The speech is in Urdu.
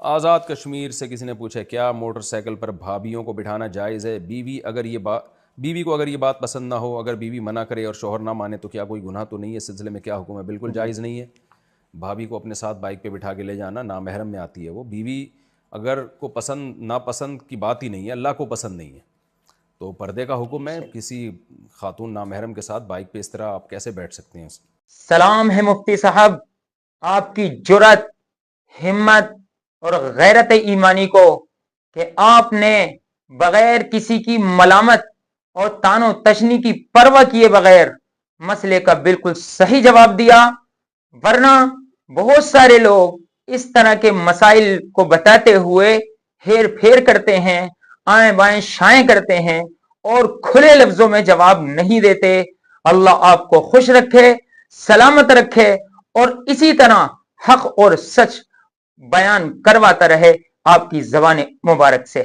آزاد کشمیر سے کسی نے پوچھا کیا موٹر سائیکل پر بھابھیوں کو بٹھانا جائز ہے؟ بیوی کو اگر یہ بات پسند نہ ہو، اگر بیوی منع کرے اور شوہر نہ مانے تو کیا کوئی گناہ تو نہیں ہے؟ اس سلسلے میں کیا حکم ہے؟ بالکل جائز نہیں ہے بھابھی کو اپنے ساتھ بائک پہ بٹھا کے لے جانا، نامحرم میں آتی ہے وہ بیوی۔ اگر کو پسند ناپسند کی بات ہی نہیں ہے، اللہ کو پسند نہیں ہے تو پردے کا حکم ہے۔ کسی خاتون نامحرم کے ساتھ بائک پہ اس طرح آپ کیسے بیٹھ سکتے ہیں؟ سلام ہے مفتی صاحب آپ کی جرات، ہمت اور غیرت ایمانی کو کہ آپ نے بغیر کسی کی ملامت اور تان و تشنی کی پرواہ کیے بغیر مسئلے کا بالکل صحیح جواب دیا، ورنہ بہت سارے لوگ اس طرح کے مسائل کو بتاتے ہوئے ہیر پھیر کرتے ہیں، آئیں بائیں شائیں کرتے ہیں اور کھلے لفظوں میں جواب نہیں دیتے۔ اللہ آپ کو خوش رکھے، سلامت رکھے اور اسی طرح حق اور سچ بیان کرواتا رہے آپ کی زبان مبارک سے۔